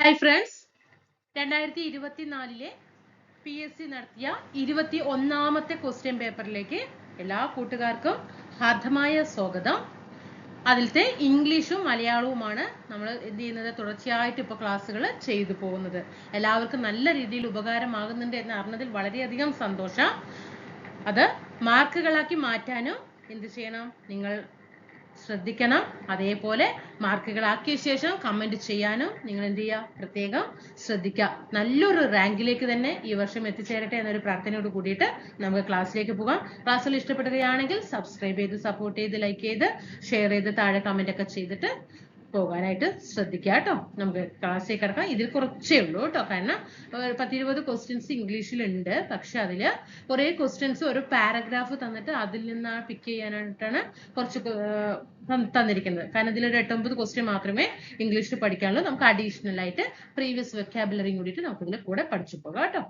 Hi friends, 2024 PSC നടത്തിയ 21ാമത്തെ question പേപ്പറിലേക്ക് എല്ലാ കൂട്ടുകാർക്കും ഹാർദമായ സ്വാഗതം. അതിലത്തെ ഇംഗ്ലീഷും മലയാളവുമാണ് നമ്മൾ എന്ത് ചെയ്യുന്നത്, തുടർച്ചയായിട്ട് ഇപ്പോൾ ക്ലാസ്സുകൾ ചെയ്തു പോകുന്നത്. എല്ലാവർക്കും നല്ല രീതിയിൽ ഉപകാരമാകുന്നുണ്ട് എന്ന് അറിഞ്ഞതിൽ വളരെയധികം സന്തോഷം. അത് മാർക്കുകളാക്കി മാറ്റാനും എന്ത് ചെയ്യണം, നിങ്ങൾ ശ്രദ്ധിക്കണം. അതേപോലെ മാർക്കുകളാക്കിയ ശേഷം കമന്റ് ചെയ്യാനും നിങ്ങൾ എന്ത് ചെയ്യുക, പ്രത്യേകം ശ്രദ്ധിക്കുക. നല്ലൊരു റാങ്കിലേക്ക് തന്നെ ഈ വർഷം എത്തിച്ചേരട്ടെ എന്നൊരു പ്രാർത്ഥനയോട് കൂടിയിട്ട് നമുക്ക് ക്ലാസ്സിലേക്ക് പോകാം. ക്ലാസ്സുകൾ ഇഷ്ടപ്പെടുകയാണെങ്കിൽ സബ്സ്ക്രൈബ് ചെയ്ത് സപ്പോർട്ട് ചെയ്ത് ലൈക്ക് ചെയ്ത് ഷെയർ ചെയ്ത് താഴെ കമന്റ് ഒക്കെ ചെയ്തിട്ട് പോകാനായിട്ട് ശ്രദ്ധിക്കുക കേട്ടോ. നമുക്ക് ക്ലാസ്സിലേക്ക് കിടക്കാം. ഇതിൽ കുറച്ചേ ഉള്ളൂ കേട്ടോ, കാരണം 10-20 ക്വസ്റ്റ്യൻസ് ഇംഗ്ലീഷിലുണ്ട്. പക്ഷെ അതിൽ കുറേ ക്വസ്റ്റ്യൻസ് ഒരു പാരഗ്രാഫ് തന്നിട്ട് അതിൽ നിന്ന് പിക്ക് ചെയ്യാനായിട്ടാണ് കുറച്ച് തന്നിരിക്കുന്നത്. കാരണം ഇതിലൊരു 8-9 ക്വസ്റ്റ്യൻ മാത്രമേ ഇംഗ്ലീഷിൽ പഠിക്കാനുള്ളൂ. നമുക്ക് അഡീഷണൽ ആയിട്ട് പ്രീവിയസ് വെക്കാബുലറിയും കൂടിയിട്ട് നമുക്ക് ഇതിൽ കൂടെ പഠിച്ചു പോകാം കേട്ടോ.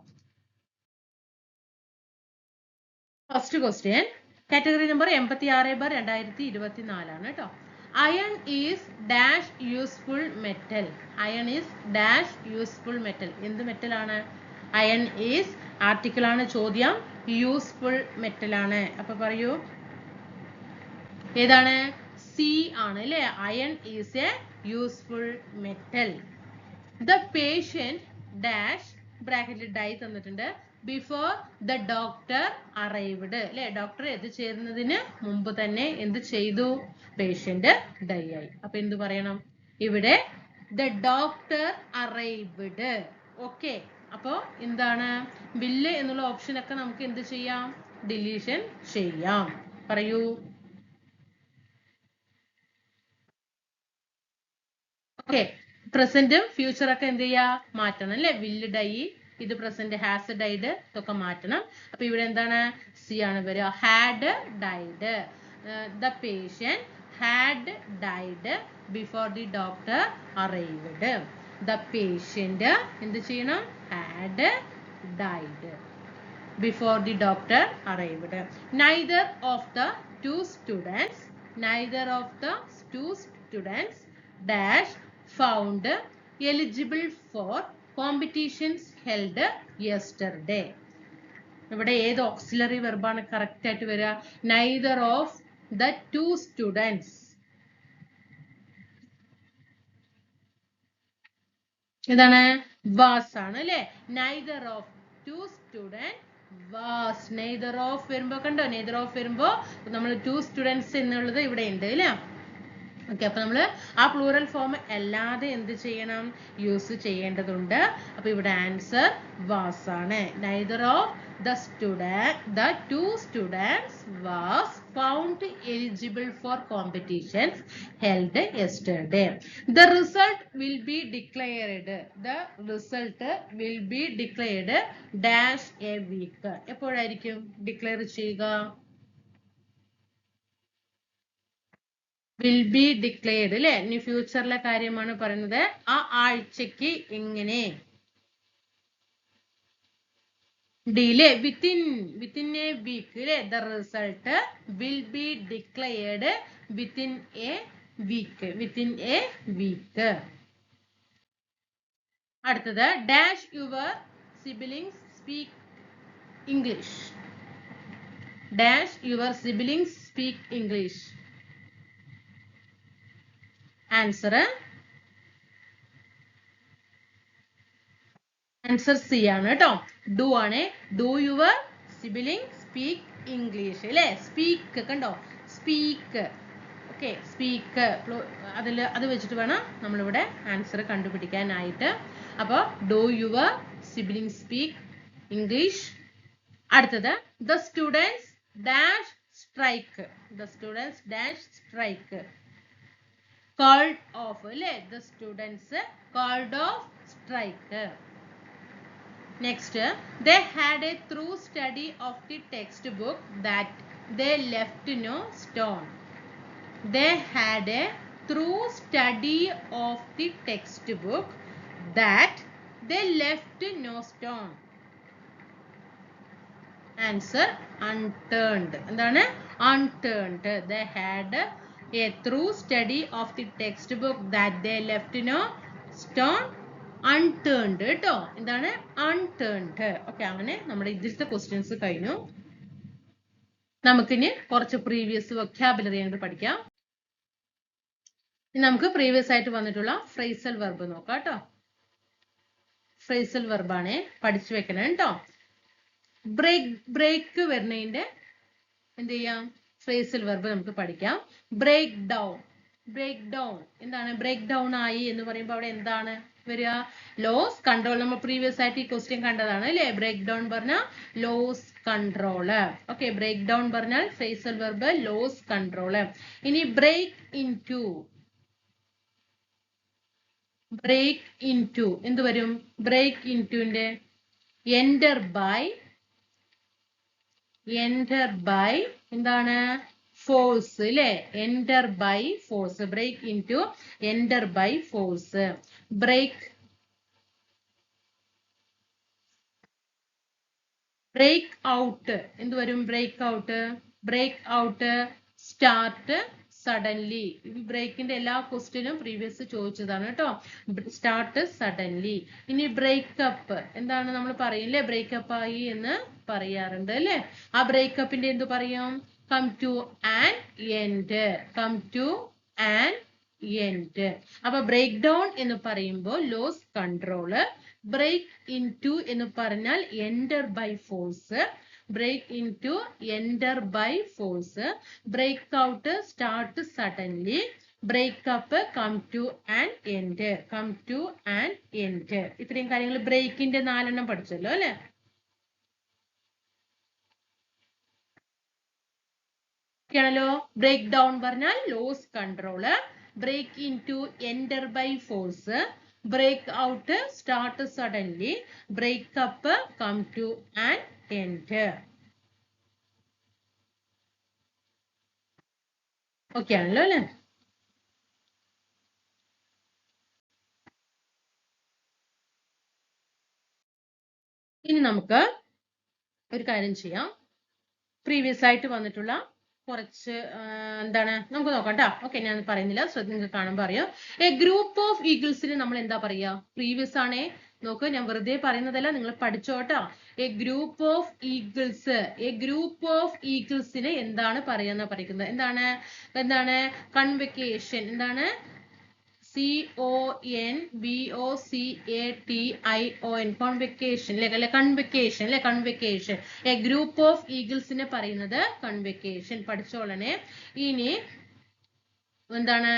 ഫസ്റ്റ് ക്വസ്റ്റ്യൻ കാറ്റഗറി നമ്പർ 86/2024 ആണ് കേട്ടോ. Iron is dash useful metal. Iron is dash useful metal. എന്ത് മെറ്റൽ ആണ്? Iron is ആർട്ടിക്കിൾ ആണ്. ചോദ്യം യൂസ്ഫുൾ മെറ്റൽ ആണ്. അപ്പൊ പറയൂ, ഏതാണ്? സി ആണ് അല്ലേ? Iron is a useful metal. The patient dash ബ്രാക്കറ്റിൽ ഡൈ തന്നിട്ടുണ്ട്. ബിഫോർ ദ ഡോക്ടർ അറൈവ്ഡ് അല്ലെ, ഡോക്ടർ എത്തിച്ചേരുന്നതിന് മുമ്പ് തന്നെ എന്ത് ചെയ്തു? പേഷ്യന്റ് ഡൈ ആയി. അപ്പൊ എന്ത് പറയണം ഇവിടെ? The doctor arrived. ഓക്കെ, അപ്പോ എന്താണ്? ബില്ല് എന്നുള്ള ഓപ്ഷൻ ഒക്കെ നമുക്ക് എന്ത് ചെയ്യാം? ഡിലീഷൻ ചെയ്യാം. പറയൂ. ഓക്കെ, പ്രസന്റും ഫ്യൂച്ചർ ഒക്കെ എന്ത് ചെയ്യാ? മാറ്റണം അല്ലെ. വില്ല് ഡൈ, ഇത് പ്രസന്റ് ഹാസ് ഡൈഡ്, ഇതൊക്കെ മാറ്റണം. അപ്പൊ ഇവിടെ എന്താണ്? സി ആണ് വരിക. Had died. The patient had died before the doctor arrived. The patient എന്ത് ചെയ്യണം? Had died before the doctor arrived. Neither of the two students dash found eligible for competitions held yesterday. ഇവിടെ ഏത് auxiliary വെർബാണ് correct ആയിട്ട് വരിക? neither of the two students. ഇതാണ് was ആണ് അല്ലെ. neither of two students was. neither of വരുമ്പോ കണ്ടോ, neither of വരുമ്പോ നമ്മൾ two students എന്നുള്ളത് ഇവിടെ ഉണ്ട് അല്ലേ. ഓക്കെ, അപ്പൊ നമ്മള് ആ പ്ലൂറൽ ഫോം അല്ലാതെ എന്ത് ചെയ്യണം? യൂസ് ചെയ്യേണ്ടതുണ്ട്. അപ്പൊ ഇവിടെ ആൻസർ വാസ് ആണ്. neither of the two students was found eligible for competitions held yesterday. The result will be declared dash a week. എപ്പോഴായിരിക്കും ഡിക്ലെയർ ചെയ്യുക? will be declared അല്ലെ. ഇനി ഫ്യൂച്ചറിലെ കാര്യമാണ് പറയുന്നത്. ആ ആഴ്ചക്ക് എങ്ങനെ? ഡിലേ within a week അല്ലെ. the result will be declared within a week. അടുത്തത് dash your siblings speak English. dash your siblings speak English. Answer C ആണ് കേട്ടോ. ഡു ആണ്. Do your sibling speak English അല്ലെ. സ്പീക്ക് കണ്ടോ, speak. Okay, speak അത് വെച്ചിട്ട് വേണം നമ്മളിവിടെ ആൻസർ കണ്ടുപിടിക്കാനായിട്ട്. അപ്പൊ do your sibling speak English. അടുത്തത് the students dash strike. called off അല്ലെ. the students called off strike. next, they had a thorough study of the textbook that they left no stone. they had a thorough study of the textbook that they left no stone. answer unturned. എന്താണ്? unturned. they had a thorough study of the textbook that they left no stone unturned കേട്ടോ. എന്താണ് unturned? Okay, അങ്ങനെ നമ്മുടെ ഇതിലത്തെ questions കഴിഞ്ഞു. നമുക്കിനി കുറച്ച് previous vocabulary അങ്ങോട്ട് പഠിക്കാം. ഇനി നമുക്ക് പ്രീവിയസ് ആയിട്ട് വന്നിട്ടുള്ള ഫ്രേസൽ വെർബ് നോക്കാം കേട്ടോ. ഫ്രേസൽ വെർബാണ്, പഠിച്ചു വെക്കണം കേട്ടോ. ബ്രേക്ക് വരുന്നതിന്റെ എന്ത് ചെയ്യാം, ഫ്രേസൽ വെർബ് നമുക്ക് പഠിക്കാം. Break down. ബ്രേക്ക് ഡൗൺ എന്താണ്? ബ്രേക്ക് ഡൗൺ ആയി എന്ന് പറയുമ്പോൾ അവിടെ എന്താണ് വരിക? Loss control. നമ്മൾ പ്രീവിയസ് ആയിട്ട് ഈ ക്വസ്റ്റ്യൻ കണ്ടതാണ് അല്ലെ. ബ്രേക്ക് ഡൗൺ പറഞ്ഞാൽ lose control. Okay, break down പറഞ്ഞാൽ ഫ്രേസൽ വെർബ് ലോസ് കൺട്രോള്. ഇനി break into. Break into എന്ത് വരും? ബ്രേക്ക് ഇൻ ടുന്റെ എൻറ്റർ ബൈ. എൻറ്റർ ബൈ എന്താണ്? ഫോഴ്സ് അല്ലെ. Enter by force. Break into enter by force. Break break out എന്ത് വരും? Break out. Break out start suddenly. ബ്രേക്കിന്റെ എല്ലാ ക്വസ്റ്റ്യനും പ്രീവിയസ് ചോദിച്ചതാണ് കേട്ടോ. Start suddenly. ഇനി ബ്രേക്കപ്പ് എന്താണ്? നമ്മൾ പറയില്ലേ ബ്രേക്കപ്പ് ആയി എന്ന് പറയാറുണ്ട് അല്ലെ. ആ ബ്രേക്കപ്പിന്റെ എന്ത് പറയും? Come to an end. Come to an end. അപ്പൊ ബ്രേക്ക് ഡൗൺ എന്ന് പറയുമ്പോൾ lose control. Break into എന്ന് പറഞ്ഞാൽ enter by force. Break into enter by force. Break out start suddenly. Breakup come to an end. Come to an end. ഇത്രയും കാര്യങ്ങൾ ബ്രേക്കിന്റെ 4 പഠിച്ചല്ലോ അല്ലെ. ാണല്ലോ. ബ്രേക്ക് ഡൗൺ പറഞ്ഞാൽ lose control. Break into enter by force. Break out start suddenly. Breakup come to an end. Okay ആണല്ലോ അല്ലെ. ഇനി നമുക്ക് ഒരു കാര്യം ചെയ്യാം. പ്രീവിയസ് ആയിട്ട് വന്നിട്ടുള്ള കുറച്ച് എന്താണ് നമുക്ക് നോക്കാം കേട്ടോ. ഓക്കെ, ഞാൻ പറയുന്നില്ല, നിങ്ങൾക്ക് കാണുമ്പോൾ അറിയാം. എ ഗ്രൂപ്പ് ഓഫ് ഈഗിൾസിന് നമ്മൾ എന്താ പറയാ? പ്രീവിയസ് ആണേ, നോക്ക്, ഞാൻ വെറുതെ പറയുന്നതല്ല, നിങ്ങൾ പഠിച്ചോട്ടോ. A group of eagles. A group of ഈഗിൾസിന് എന്താണ് പറയാന്ന് പറയുന്നത്? എന്താണ്? എന്താണ്? കൺവെക്കേഷൻ. എന്താണ്? CONVOCATION. കോൺവെക്കേഷൻ അല്ലെ. കൺവെക്കേഷൻ അല്ലെ. കൺവെക്കേഷൻ. എ ഗ്രൂപ്പ് ഓഫ് ഈഗിൾസിനെ പറയുന്നത് കൺവെക്കേഷൻ. പഠിച്ചോളനെ. ഇനി എന്താണ്?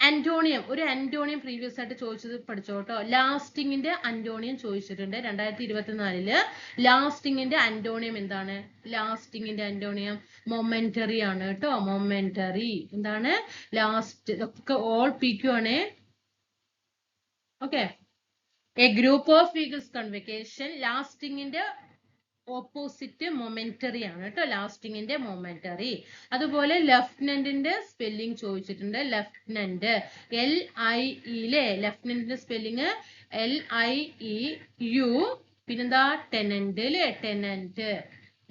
ആന്റോണിയം. ഒരു ആന്റോണിയം പ്രീവിയസ് ആയിട്ട് ചോദിച്ചത് പഠിച്ചോട്ടോ. ലാസ്റ്റിങ്ങിന്റെ ആന്റോണിയം ചോദിച്ചിട്ടുണ്ട് 2024. ലാസ്റ്റിങ്ങിന്റെ ആന്റോണിയം എന്താണ്? ലാസ്റ്റിങ്ങിന്റെ ആന്റോണിയം മൊമെന്ററി ആണ് കേട്ടോ. മൊമെന്ററി. എന്താണ്? ലാസ്റ്റ്. ഒക്കെ ഓൾ PQ ആണ്. Okay. A group of eagles convocation. ലാസ്റ്റിങ്ങിന്റെ ഓപ്പോസിറ്റ് മൊമെന്ററി ആണ് കേട്ടോ. ലാസ്റ്റിങ്ങിന്റെ മൊമെന്ററി. അതുപോലെ ലെഫ്റ്റനന്റിന്റെ സ്പെല്ലിംഗ് ചോദിച്ചിട്ടുണ്ട്. ലെഫ്റ്റനന്റ് LIE ലെ ലെഫ്റ്റനന്റിന്റെ സ്പെല്ലിംഗ് LIEU. പിന്നെന്താ? ടെനന്റ് അല്ലെ. ടെനന്റ്.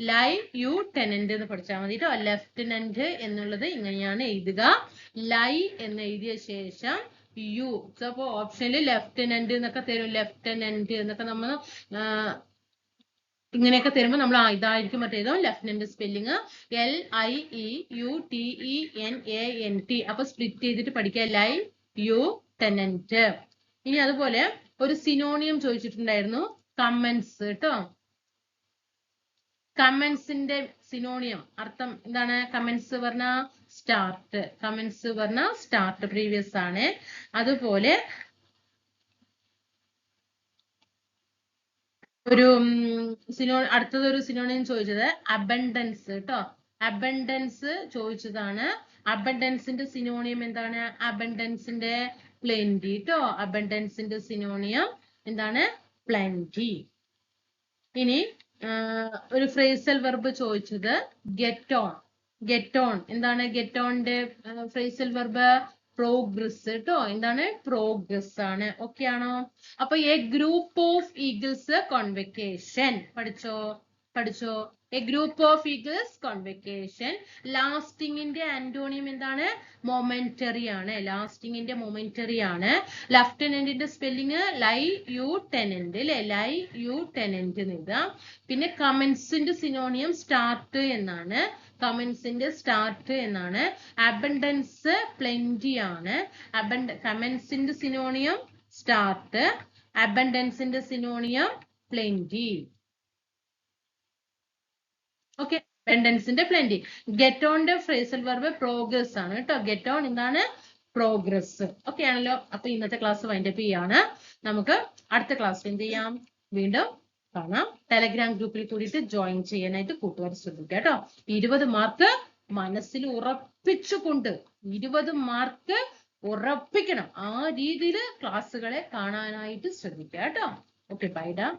LIU ടെനന്റ് എന്ന് പഠിച്ചാൽ മതി കേട്ടോ. ലെഫ്റ്റനന്റ് എന്നുള്ളത് ഇങ്ങനെയാണ് എഴുതുക. ലൈ എന്ന് എഴുതിയ ശേഷം യു. അപ്പോ ഓപ്ഷനിൽ ലെഫ്റ്റനന്റ് എന്നൊക്കെ തരും. ലെഫ്റ്റനന്റ് എന്നൊക്കെ നമ്മൾ ഇങ്ങനെയൊക്കെ തരുമ്പോൾ നമ്മൾ ഇതായിരിക്കും മറ്റേതോ. Lieutenant spelling LIEUTENANT. അപ്പൊ സ്പ്ലിറ്റ് ചെയ്തിട്ട് പഠിക്കുക. LIU tenant. ഇനി അതുപോലെ ഒരു സിനോണിയം ചോദിച്ചിട്ടുണ്ടായിരുന്നു. കമൻസ് കേട്ടോ. കമൻസിന്റെ സിനോണിയം അർത്ഥം എന്താണ്? കമൻസ് പറഞ്ഞ സ്റ്റാർട്ട്. കമൻസ് പറഞ്ഞ സ്റ്റാർട്ട്. പ്രീവിയസ് ആണ്. അതുപോലെ ഒരു അടുത്തത് ഒരു സിനോണിയം ചോദിച്ചത് അബണ്ടൻസ് കേട്ടോ. അബണ്ടൻസ് ചോദിച്ചതാണ്. അബണ്ടൻസിന്റെ സിനോണിയം എന്താണ്? അബണ്ടൻസിന്റെ പ്ലെന്റി കേട്ടോ. അബണ്ടൻസിന്റെ സിനോണിയം എന്താണ്? പ്ലെന്റി. ഇനി ഒരു ഫ്രേസൽ വെർബ് ചോദിച്ചത് ഗെറ്റ് ഓൺ. ഗെറ്റ് ഓൺ എന്താണ്? ഗെറ്റ് ഓണിന്റെ ഫ്രേസൽ വെർബ് പ്രോഗ്രസ് കേട്ടോ. എന്താണ്? പ്രോഗ്രസ് ആണ്. ഓക്കെ ആണോ? അപ്പൊ A group of Eagles convocation പഠിച്ചോ? പഠിച്ചോ? A group of eagles convocation. Lasting ന്റെ ആന്റോണിയം എന്താണ്? Momentary ആണ്. Lasting ന്റെ momentary ആണ്. Lieutenant ന്റെ സ്പെല്ലിംഗ് lieutenant അല്ലേ? lieutenant എന്ന് എഴുതാം. പിന്നെ commence ന്റെ സിനോണിയം start എന്നാണ്. commence ന്റെ start എന്നാണ്. Abundance plenty ആണ്. commence ന്റെ സിനോണിയം start. abundance ന്റെ സിനോണിയം plenty. ഓക്കെ, abundanceന്റെ plenty. Get on ന്റെ phrasal verb progress ആണ് കേട്ടോ. get on എന്താണ്? പ്രോഗ്രസ്. ഓക്കെ ആണല്ലോ. അപ്പൊ ഇന്നത്തെ ക്ലാസ് വൈൻഡപ്പ് ചെയ്യാണ്. നമുക്ക് അടുത്ത ക്ലാസ്സിൽ എന്ത് ചെയ്യാം? വീണ്ടും കാണാം. ടെലഗ്രാം ഗ്രൂപ്പിൽ കൂടിയിട്ട് ജോയിൻ ചെയ്യാനായിട്ട് കൂട്ടുകാർ ശ്രദ്ധിക്കുക കേട്ടോ. 20 മാർക്ക് മനസ്സിൽ ഉറപ്പിച്ചുകൊണ്ട് 20 മാർക്ക് ഉറപ്പിക്കണം. ആ രീതിയിൽ ക്ലാസ്സുകളെ കാണാനായിട്ട് ശ്രദ്ധിക്കുക കേട്ടോ. ഓക്കെ, ബൈ ഡാ.